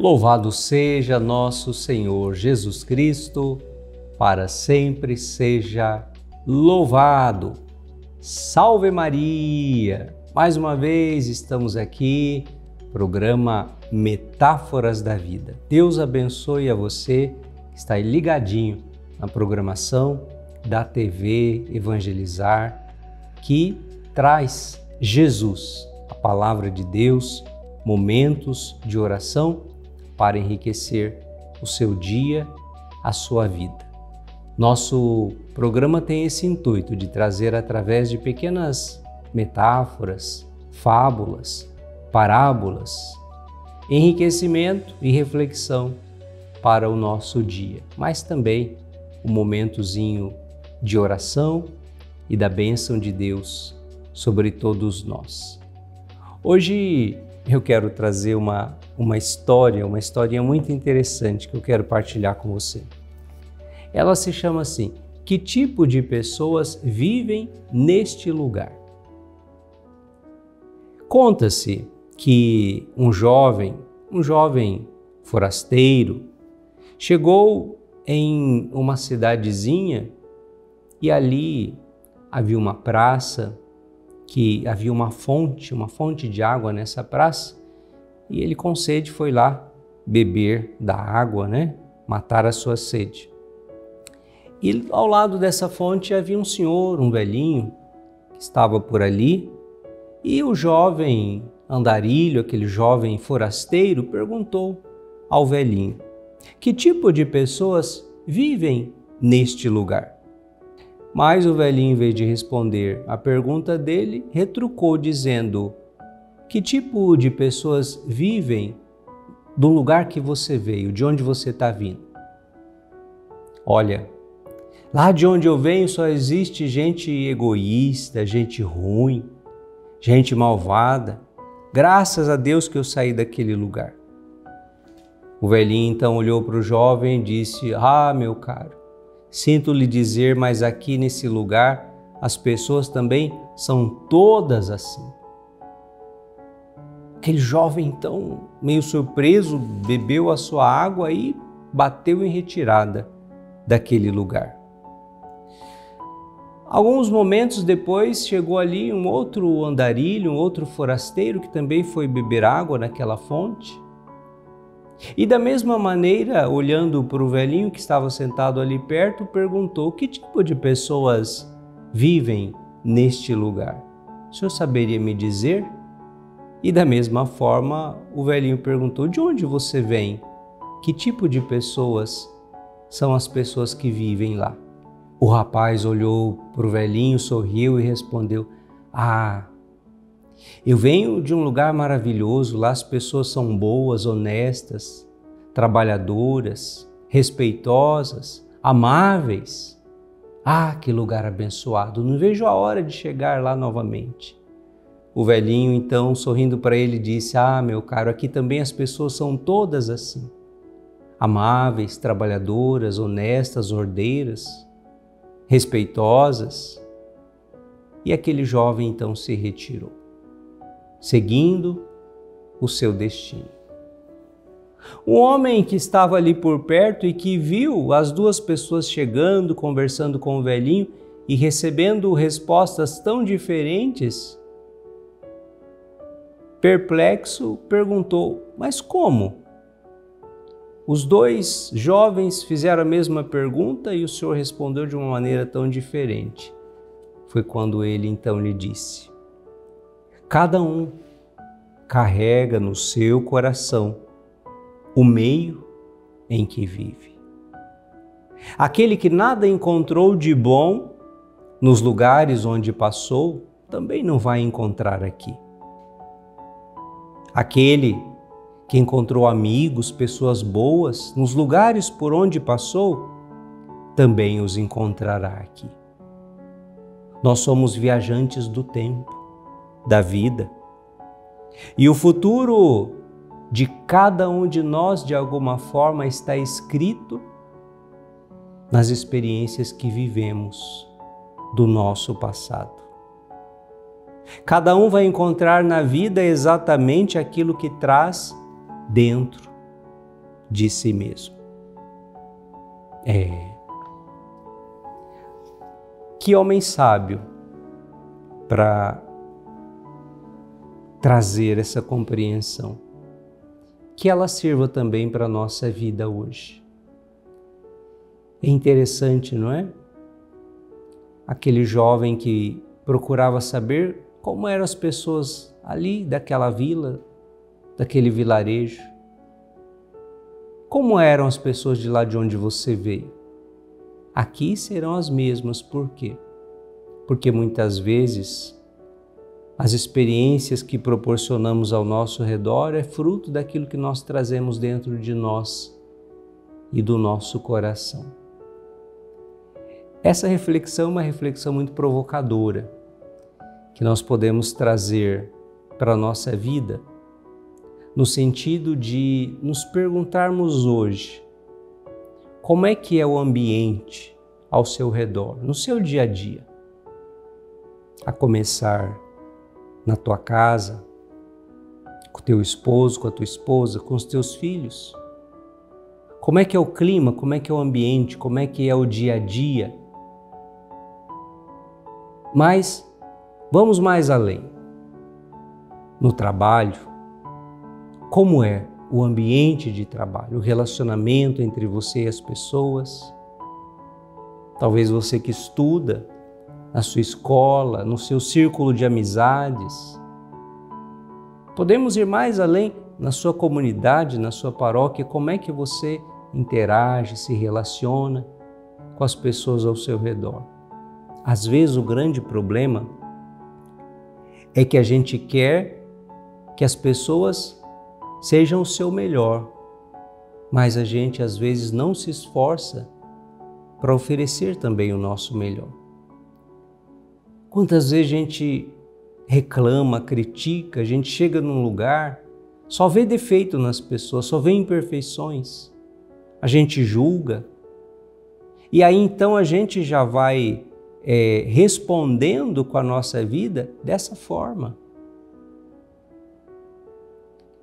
Louvado seja nosso Senhor Jesus Cristo, para sempre seja louvado. Salve Maria! Mais uma vez estamos aqui, programa Metáforas da Vida. Deus abençoe a você que está aí ligadinho na programação da TV Evangelizar, que traz Jesus, a palavra de Deus, momentos de oração para enriquecer o seu dia, a sua vida. Nosso programa tem esse intuito de trazer através de pequenas metáforas, fábulas, parábolas, enriquecimento e reflexão para o nosso dia, mas também um momentozinho de oração e da bênção de Deus sobre todos nós. Hoje eu quero trazer uma historinha muito interessante que eu quero partilhar com você. Ela se chama assim: que tipo de pessoas vivem neste lugar? Conta-se que um jovem forasteiro chegou em uma cidadezinha e ali havia uma praça, que havia uma fonte de água nessa praça, e ele com sede foi lá beber da água, matar a sua sede. E ao lado dessa fonte havia um senhor, um velhinho, que estava por ali, e o jovem andarilho, aquele jovem forasteiro, perguntou ao velhinho: que tipo de pessoas vivem neste lugar? Mas o velhinho, em vez de responder a pergunta dele, retrucou dizendo: que tipo de pessoas vivem do lugar que você veio, de onde você está vindo? Olha, lá de onde eu venho só existe gente egoísta, gente ruim, gente malvada. Graças a Deus que eu saí daquele lugar. O velhinho então olhou para o jovem e disse: ah, meu caro, sinto lhe dizer, mas aqui nesse lugar as pessoas também são todas assim. Aquele jovem então, meio surpreso, bebeu a sua água e bateu em retirada daquele lugar. Alguns momentos depois chegou ali um outro andarilho, um outro forasteiro que também foi beber água naquela fonte. E da mesma maneira, olhando para o velhinho que estava sentado ali perto, perguntou: que tipo de pessoas vivem neste lugar? O senhor saberia me dizer? E da mesma forma, o velhinho perguntou: de onde você vem? Que tipo de pessoas são as pessoas que vivem lá? O rapaz olhou para o velhinho, sorriu e respondeu: ah, eu venho de um lugar maravilhoso, lá as pessoas são boas, honestas, trabalhadoras, respeitosas, amáveis. Ah, que lugar abençoado, não vejo a hora de chegar lá novamente. O velhinho então, sorrindo para ele, disse: ah, meu caro, aqui também as pessoas são todas assim, amáveis, trabalhadoras, honestas, ordeiras, respeitosas. E aquele jovem então se retirou, seguindo o seu destino. Um homem que estava ali por perto e que viu as duas pessoas chegando, conversando com o velhinho e recebendo respostas tão diferentes, perplexo, perguntou: mas como? Os dois jovens fizeram a mesma pergunta e o Senhor respondeu de uma maneira tão diferente. Foi quando ele então lhe disse: cada um carrega no seu coração o meio em que vive. Aquele que nada encontrou de bom nos lugares onde passou, também não vai encontrar aqui. Aquele que encontrou amigos, pessoas boas nos lugares por onde passou, também os encontrará aqui. Nós somos viajantes do tempo, da vida. E o futuro de cada um de nós, de alguma forma, está escrito nas experiências que vivemos do nosso passado. Cada um vai encontrar na vida exatamente aquilo que traz dentro, de si mesmo. Que homem sábio para trazer essa compreensão. Que ela sirva também para a nossa vida hoje. É interessante, não é? Aquele jovem que procurava saber como eram as pessoas ali daquela vila, daquele vilarejo. Como eram as pessoas de lá de onde você veio? Aqui serão as mesmas, por quê? Porque muitas vezes as experiências que proporcionamos ao nosso redor é fruto daquilo que nós trazemos dentro de nós e do nosso coração. Essa reflexão é uma reflexão muito provocadora, que nós podemos trazer para a nossa vida, no sentido de nos perguntarmos hoje, como é que é o ambiente ao seu redor, no seu dia a dia? A começar na tua casa, com o teu esposo, com a tua esposa, com os teus filhos. Como é que é o clima, como é que é o ambiente, como é que é o dia a dia? Mas vamos mais além. No trabalho, como é o ambiente de trabalho, o relacionamento entre você e as pessoas? Talvez você que estuda na sua escola, no seu círculo de amizades. Podemos ir mais além na sua comunidade, na sua paróquia, como é que você interage, se relaciona com as pessoas ao seu redor. Às vezes o grande problema é que a gente quer que as pessoas sejam o seu melhor, mas a gente às vezes não se esforça para oferecer também o nosso melhor. Quantas vezes a gente reclama, critica, a gente chega num lugar, só vê defeito nas pessoas, só vê imperfeições, a gente julga, e aí então a gente já vai respondendo com a nossa vida dessa forma.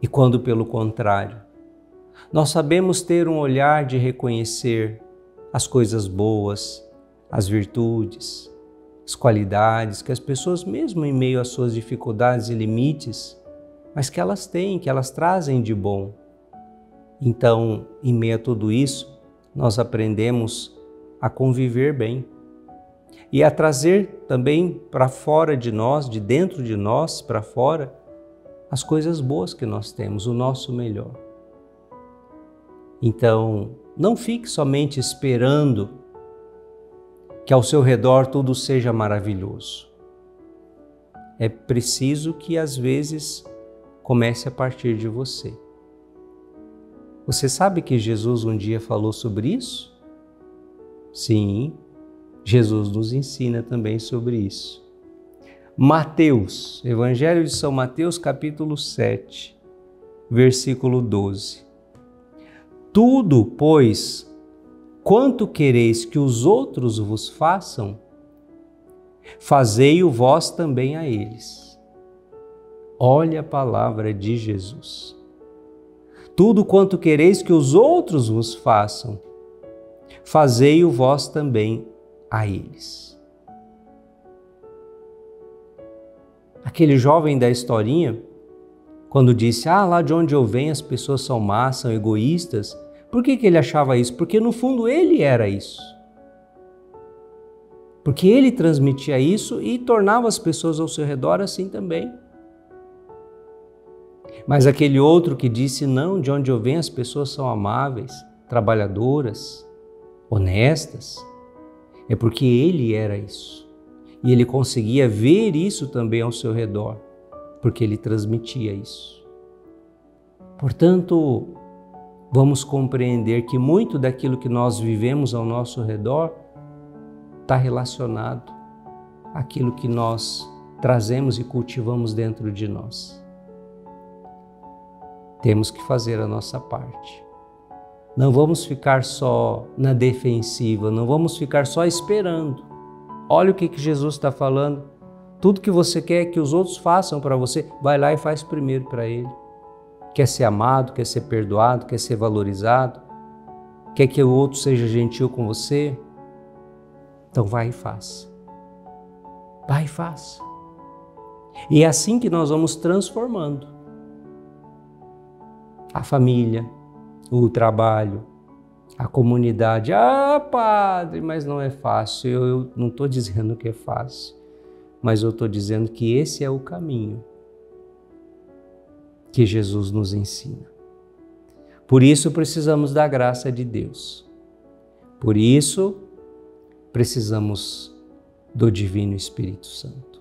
E quando, pelo contrário, nós sabemos ter um olhar de reconhecer as coisas boas, as virtudes, as qualidades que as pessoas, mesmo em meio às suas dificuldades e limites, mas que elas têm, que elas trazem de bom. Então, em meio a tudo isso, nós aprendemos a conviver bem e a trazer também para fora de nós, de dentro de nós para fora, as coisas boas que nós temos, o nosso melhor. Então, não fique somente esperando que ao seu redor tudo seja maravilhoso. É preciso que às vezes comece a partir de você. Você sabe que Jesus um dia falou sobre isso? Sim, Jesus nos ensina também sobre isso. Mateus, Evangelho de São Mateus, capítulo 7, versículo 12. Tudo, pois, quanto quereis que os outros vos façam, fazei-o vós também a eles. Olha a palavra de Jesus. Tudo quanto quereis que os outros vos façam, fazei-o vós também a eles. Aquele jovem da historinha, quando disse, lá de onde eu venho as pessoas são más, são egoístas, por que ele achava isso? Porque no fundo ele era isso. Porque ele transmitia isso e tornava as pessoas ao seu redor assim também. Mas aquele outro que disse, não, de onde eu venho as pessoas são amáveis, trabalhadoras, honestas, é porque ele era isso. E ele conseguia ver isso também ao seu redor, porque ele transmitia isso. Portanto, vamos compreender que muito daquilo que nós vivemos ao nosso redor está relacionado àquilo que nós trazemos e cultivamos dentro de nós. Temos que fazer a nossa parte. Não vamos ficar só na defensiva, não vamos ficar só esperando. Olha o que Jesus está falando. Tudo que você quer que os outros façam para você, vai lá e faz primeiro para ele. quer ser amado, quer ser perdoado, quer ser valorizado, quer que o outro seja gentil com você, então vai e faça. Vai e faça. E é assim que nós vamos transformando a família, o trabalho, a comunidade. Ah, padre, mas não é fácil. Eu não estou dizendo que é fácil, mas eu estou dizendo que esse é o caminho que Jesus nos ensina. Por isso precisamos da graça de Deus. Por isso precisamos do Divino Espírito Santo.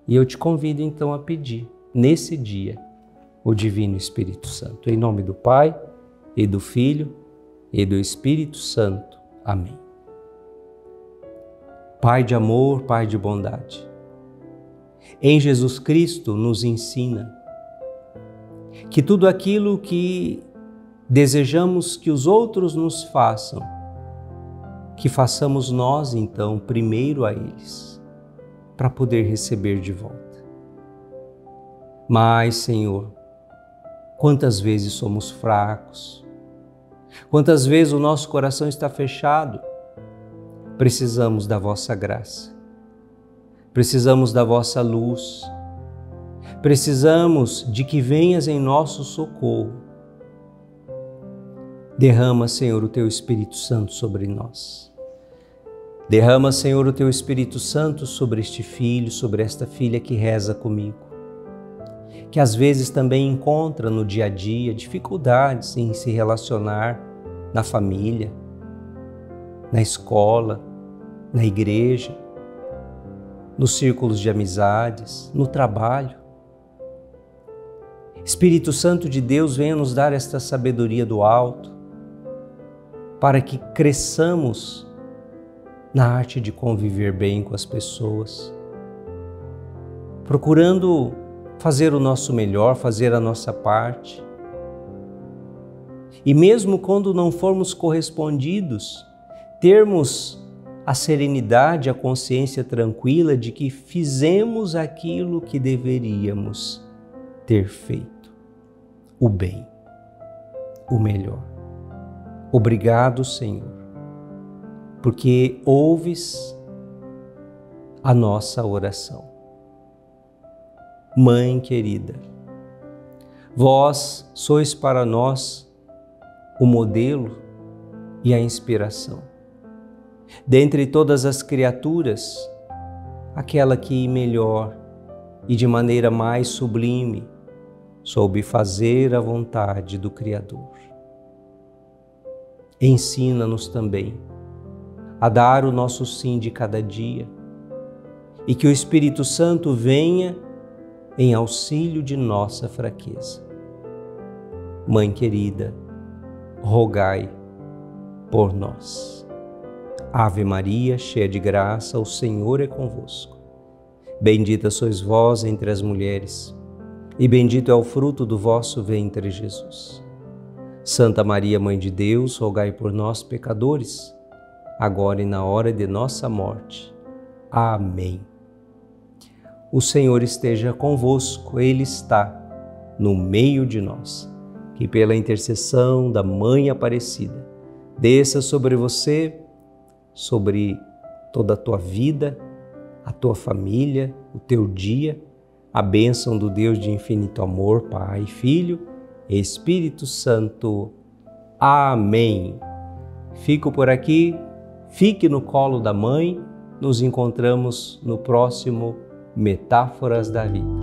E eu te convido então a pedir, nesse dia, o Divino Espírito Santo. Em nome do Pai, e do Filho, e do Espírito Santo. Amém. Pai de amor, Pai de bondade, em Jesus Cristo nos ensina que tudo aquilo que desejamos que os outros nos façam, que façamos nós então primeiro a eles, para poder receber de volta. Mas, Senhor, quantas vezes somos fracos, quantas vezes o nosso coração está fechado, precisamos da vossa graça, precisamos da vossa luz, precisamos de que venhas em nosso socorro. Derrama, Senhor, o Teu Espírito Santo sobre nós. Derrama, Senhor, o Teu Espírito Santo sobre este filho, sobre esta filha que reza comigo, que às vezes também encontra no dia a dia dificuldades em se relacionar na família, na escola, na igreja, nos círculos de amizades, no trabalho. Espírito Santo de Deus, venha nos dar esta sabedoria do alto, para que cresçamos na arte de conviver bem com as pessoas, procurando fazer o nosso melhor, fazer a nossa parte. E mesmo quando não formos correspondidos, termos a serenidade, a consciência tranquila de que fizemos aquilo que deveríamos ter feito, o bem, o melhor. Obrigado, Senhor, porque ouves a nossa oração. Mãe querida, vós sois para nós o modelo e a inspiração. Dentre todas as criaturas, aquela que melhor e de maneira mais sublime soube fazer a vontade do Criador. Ensina-nos também a dar o nosso sim de cada dia e que o Espírito Santo venha em auxílio de nossa fraqueza. Mãe querida, rogai por nós. Ave Maria, cheia de graça, o Senhor é convosco. Bendita sois vós entre as mulheres, e bendito é o fruto do vosso ventre, Jesus. Santa Maria, Mãe de Deus, rogai por nós, pecadores, agora e na hora de nossa morte. Amém. O Senhor esteja convosco, Ele está no meio de nós. Que pela intercessão da Mãe Aparecida, desça sobre você, sobre toda a tua vida, a tua família, o teu dia, a bênção do Deus de infinito amor, Pai, Filho e Espírito Santo. Amém. Fico por aqui, fique no colo da Mãe, nos encontramos no próximo Metáforas da Vida.